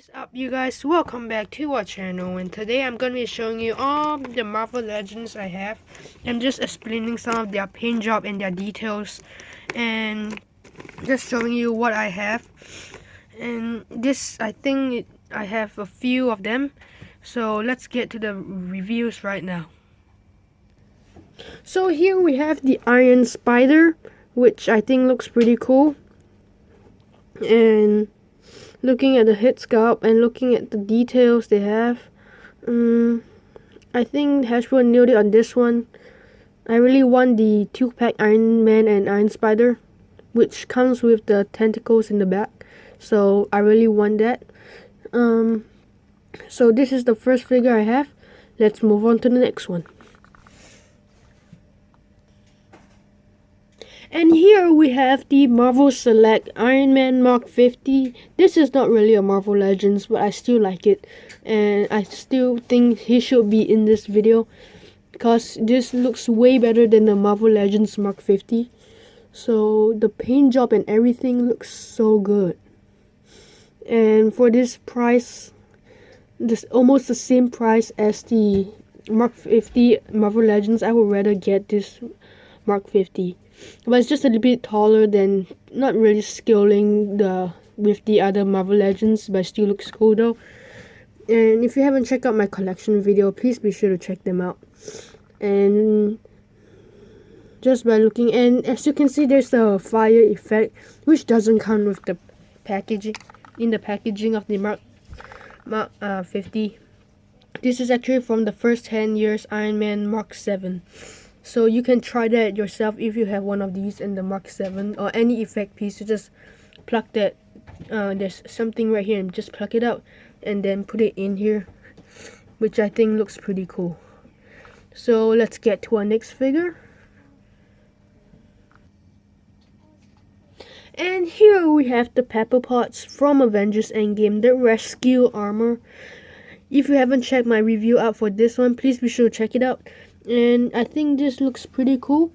What is up, you guys? Welcome back to our channel, and today I'm going to be showing you all the Marvel Legends I have and just explaining some of their paint job and their details and just showing you what I have. And this, I think I have a few of them, so let's get to the reviews right now. So here we have the Iron Spider, which I think looks pretty cool. And looking at the head sculpt and looking at the details they have, I think Hasbro nailed it on this one. I really want the 2-pack Iron Man and Iron Spider, which comes with the tentacles in the back, so I really want that. So this is the first figure I have. Let's move on to the next one. And here we have the Marvel Select Iron Man Mark 50. This is not really a Marvel Legends, but I still like it. And I still think he should be in this video, because this looks way better than the Marvel Legends Mark 50. So the paint job and everything looks so good. And for this price, this almost the same price as the Mark 50 Marvel Legends, I would rather get this Mark 50. But it's just a little bit taller than, not really scaling with the other Marvel Legends, but still looks cool though. And if you haven't checked out my collection video, please be sure to check them out. And just by looking, and as you can see, there's a fire effect, which doesn't come with the packaging, in the packaging of the Mark 50. This is actually from the first 10 years Iron Man Mark 7. So you can try that yourself if you have one of these in the Mark 7 or any effect piece. You just plug that, there's something right here, and just plug it out and then put it in here, which I think looks pretty cool. So let's get to our next figure. And here we have the Pepper Potts from Avengers Endgame, the Rescue Armor. If you haven't checked my review out for this one, please be sure to check it out. And I think this looks pretty cool,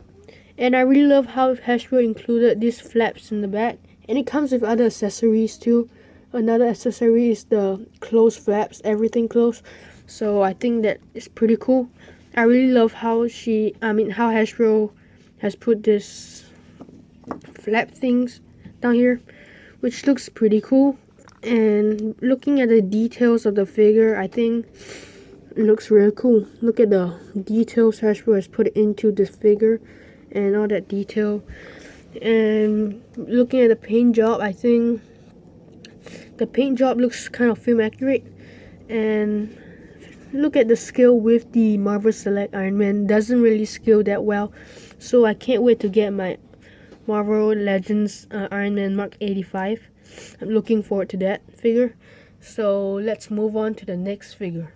and I really love how Hasbro included these flaps in the back, and it comes with other accessories too. Another accessory is the closed flaps, everything closed. So I think that is pretty cool. I really love how how Hasbro has put this flap things down here, which looks pretty cool. And looking at the details of the figure, I think it looks really cool. Look at the details Hasbro has put into this figure and all that detail. And looking at the paint job, I think the paint job looks kind of film accurate. And look at the scale with the Marvel Select Iron Man, doesn't really scale that well. So I can't wait to get my Marvel Legends Iron Man Mark 85. I'm looking forward to that figure. So let's move on to the next figure.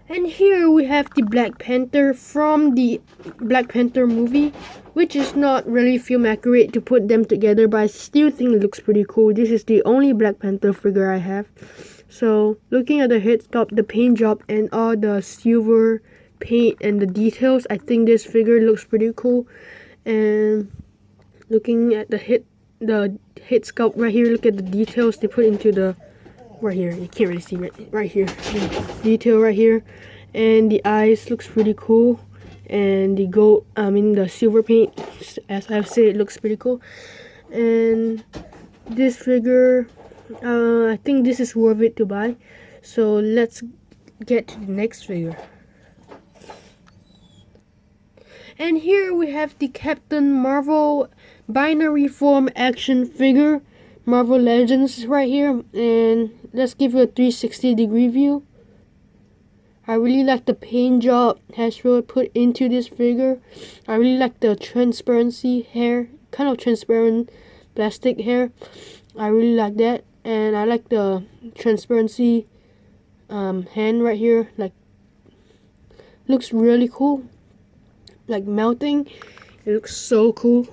And here we have the Black Panther from the Black Panther movie, which is not really film accurate to put them together, but I still think it looks pretty cool. This is the only Black Panther figure I have. So looking at the head sculpt, the paint job, and all the silver paint and the details, I think this figure looks pretty cool. And looking at the head sculpt right here, look at the details they put into the right here. You can't really see right here. Detail right here, and the eyes looks pretty cool. And the the silver paint, as I've said, it looks pretty cool. And this figure, I think this is worth it to buy. So let's get to the next figure. And here we have the Captain Marvel binary form action figure, Marvel Legends right here. And let's give you a 360-degree view. I really like the paint job Hasbro put into this figure. I really like the transparency hair, kind of transparent plastic hair. I really like that. And I like the transparency hand right here. Like, looks really cool. Like melting. It looks so cool.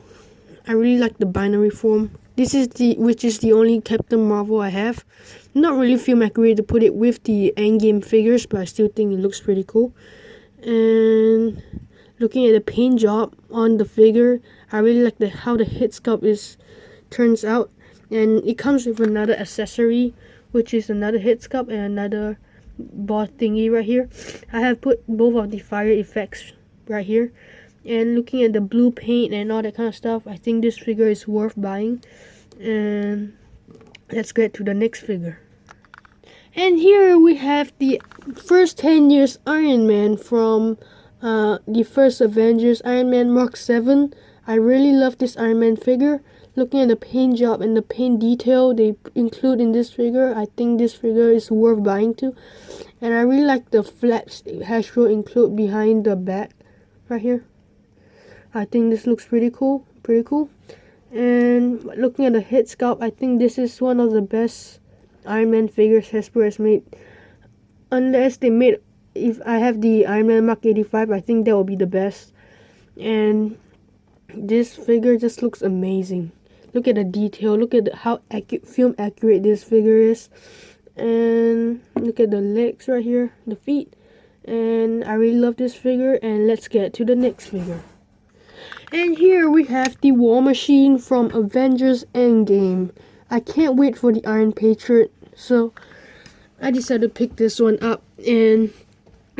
I really like the binary form. This is which is the only Captain Marvel I have. Not really film accurate to put it with the Endgame figures, but I still think it looks pretty cool. And looking at the paint job on the figure, I really like how the head sculpt turns out. and it comes with another accessory, which is another head sculpt and another ball thingy right here. I have put both of the fire effects right here, and looking at the blue paint and all that kind of stuff, I think this figure is worth buying. And let's get to the next figure. And here we have the first 10 years Iron Man from the first Avengers, Iron Man Mark 7. I really love this Iron Man figure. Looking at the paint job and the paint detail they include in this figure, I think this figure is worth buying too. And I really like the flaps Hasbro include behind the back right here. I think this looks pretty cool. And looking at the head sculpt, I think this is one of the best Iron Man figures Hasbro has made. Unless they made, if I have the Iron Man Mark 85, I think that will be the best. And this figure just looks amazing. Look at the detail. Look at how film accurate this figure is. And look at the legs right here, the feet. And I really love this figure. And let's get to the next figure. And here we have the War Machine from Avengers Endgame. I can't wait for the Iron Patriot, so I decided to pick this one up. And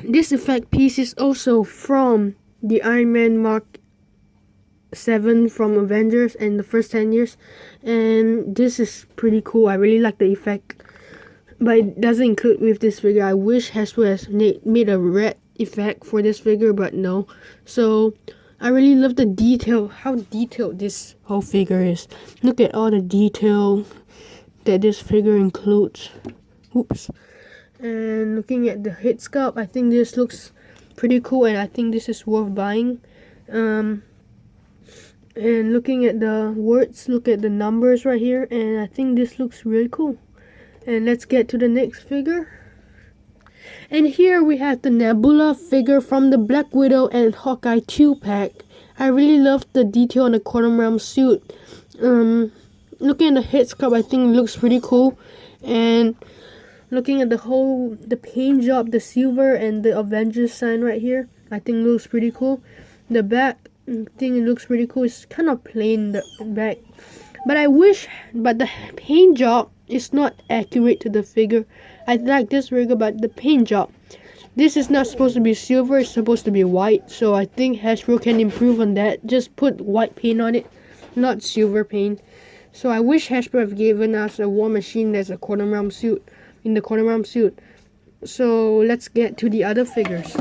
this effect piece is also from the Iron Man Mark 7 from Avengers and the first 10 years. And this is pretty cool. I really like the effect, but it doesn't include with this figure. I wish Hasbro has made a red effect for this figure, but no. So I really love the detail, how detailed this whole figure is. Look at all the detail that this figure includes. Oops. And looking at the head sculpt, I think this looks pretty cool, and I think this is worth buying. And looking at the words, look at the numbers right here, and I think this looks really cool. And let's get to the next figure. And here we have the Nebula figure from the Black Widow and Hawkeye 2-pack. I really love the detail on the Quantum Realm suit. Looking at the head sculpt, I think it looks pretty cool. And looking at the paint job, the silver and the Avengers sign right here, I think it looks pretty cool. The back, I think it looks pretty cool. It's kind of plain, the back. But the paint job is not accurate to the figure. I like this figure, but the paint job, this is not supposed to be silver, it's supposed to be white. So I think Hasbro can improve on that. Just put white paint on it, not silver paint. So I wish Hasbro have given us a War Machine that's a Quantum Realm suit, in the Quantum Realm suit. So let's get to the other figures.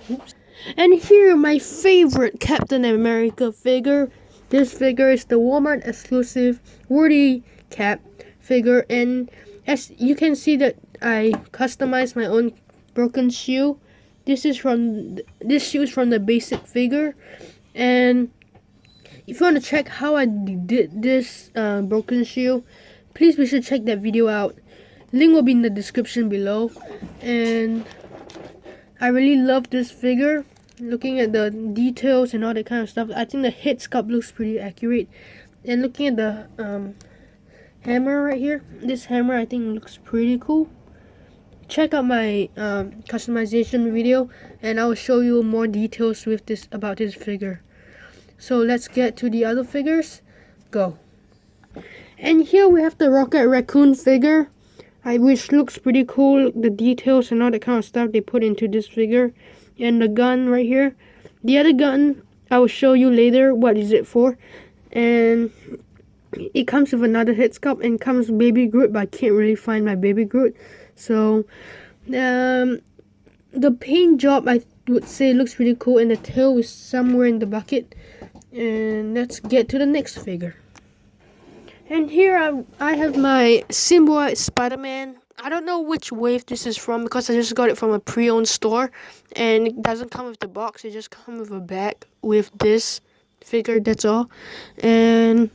Oops. And here, my favorite Captain America figure. This figure is the Walmart exclusive Worthy Cap figure, and as you can see that I customized my own broken shoe. This shoe is from the basic figure. And if you want to check how I did this broken shoe, please be sure to check that video out. Link will be in the description below. And I really love this figure. Looking at the details and all that kind of stuff, I think the head sculpt looks pretty accurate. And looking at the hammer right here, this hammer I think looks pretty cool. Check out my customization video, and I will show you more details with about this figure. So let's get to the other figures. Go. And here we have the Rocket Raccoon figure, which looks pretty cool. The details and all that kind of stuff they put into this figure. And the gun right here. The other gun, I will show you later what is it for. And it comes with another head sculpt and comes with Baby Groot, but I can't really find my Baby Groot. So the paint job, I would say, looks pretty cool, and the tail is somewhere in the bucket. And let's get to the next figure. And here I have my Symbiote Spider-Man. I don't know which wave this is from because I just got it from a pre-owned store, and it doesn't come with the box. It just comes with a bag with this figure, that's all. And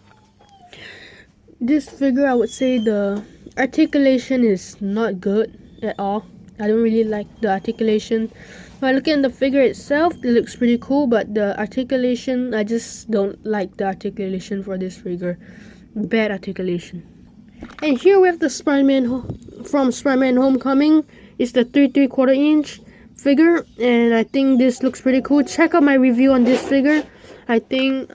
this figure, I would say the articulation is not good at all. I don't really like the articulation. By looking at the figure itself, it looks pretty cool, but the articulation, I just don't like the articulation for this figure. Bad articulation. And here we have the Spider-Man from Spider-Man Homecoming. It's the 3¾ inch figure, and I think this looks pretty cool. Check out my review on this figure. I think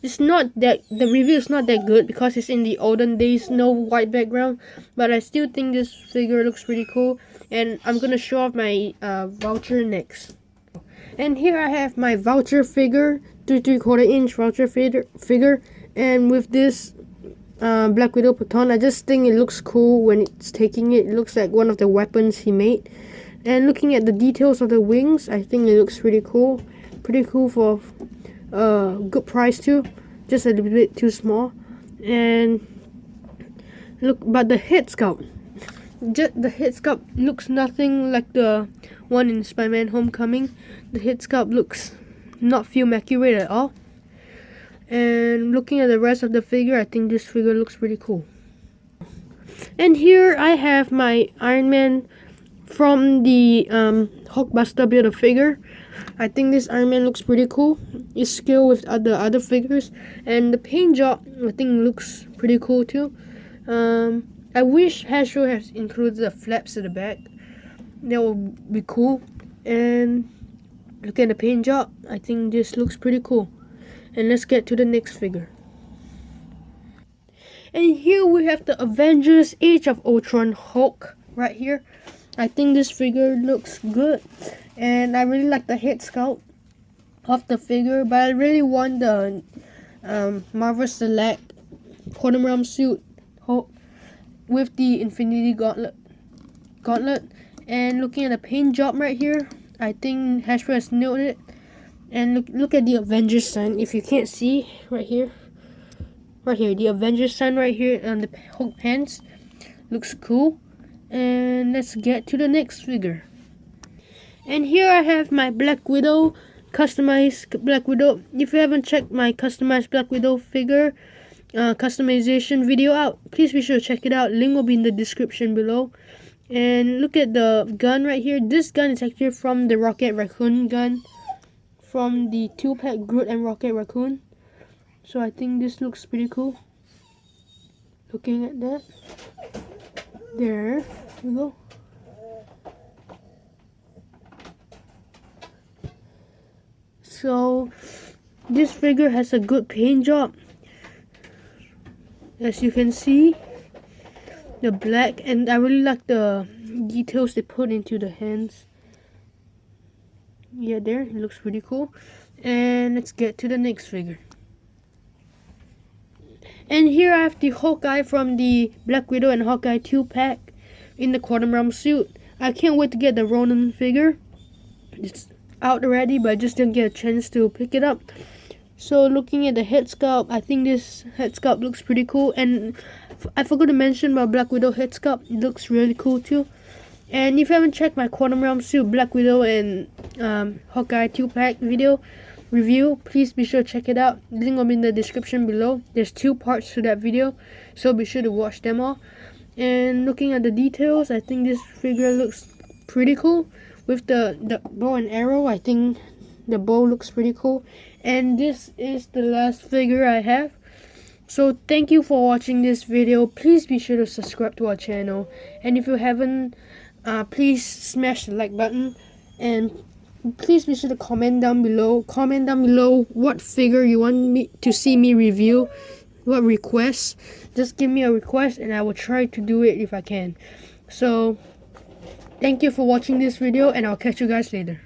it's not that the review is not that good because it's in the olden days, no white background. But I still think this figure looks pretty cool, and I'm gonna show off my voucher next. And here I have my voucher figure, 3/4 inch voucher figure, and with this Black Widow baton, I just think it looks cool when it's taking it. It looks like one of the weapons he made. And looking at the details of the wings, I think it looks pretty cool. Pretty cool for good price too. Just a little bit too small. And look, but the head sculpt, the head sculpt looks nothing like the one in Spider-Man Homecoming. The head sculpt looks not feel accurate at all. And looking at the rest of the figure, I think this figure looks pretty cool. And here I have my Iron Man from the Hulkbuster Build-A-Figure. I think this Iron Man looks pretty cool. It's scaled with the other figures, and the paint job I think looks pretty cool too. I wish Hasbro has included the flaps at the back. That would be cool. And look at the paint job. I think this looks pretty cool. And let's get to the next figure. And here we have the Avengers Age of Ultron Hulk right here. I think this figure looks good, and I really like the head sculpt of the figure, but I really want the Marvel Select Quantum Realm suit Hulk with the Infinity Gauntlet. And looking at the paint job right here, I think Hasbro has nailed it. And look at the Avengers sign. If you can't see, right here, the Avengers sign right here on the Hulk pants looks cool. And let's get to the next figure. And here I have my Black Widow, customized Black Widow. If you haven't checked my customized Black Widow figure customization video out, please be sure to check it out. Link will be in the description below. And look at the gun right here. This gun is actually from the Rocket Raccoon gun, from the 2-pack Groot and Rocket Raccoon. So I think this looks pretty cool. Looking at that, there we go. So this figure has a good paint job, as you can see, the black, and I really like the details they put into the hands. Yeah, there, it looks pretty cool. And let's get to the next figure. And here I have the Hawkeye from the Black Widow and Hawkeye 2-pack in the Quantum Realm suit. I can't wait to get the Ronin figure. It's out already, but I just didn't get a chance to pick it up. So looking at the head sculpt, I think this head sculpt looks pretty cool. And I forgot to mention about Black Widow head sculpt. It looks really cool too. And if you haven't checked my Quantum Realm suit Black Widow and Hawkeye 2-pack video review, please be sure to check it out. Link will be in the description below. There's 2 parts to that video, so be sure to watch them all. And looking at the details, I think this figure looks pretty cool with the bow and arrow. I think the bow looks pretty cool. And this is the last figure I have. So thank you for watching this video. Please be sure to subscribe to our channel, and if you haven't, please smash the like button, and please be sure to comment down below what figure you want me to see me review, what requests. Just give me a request and I will try to do it if I can. So thank you for watching this video, and I'll catch you guys later.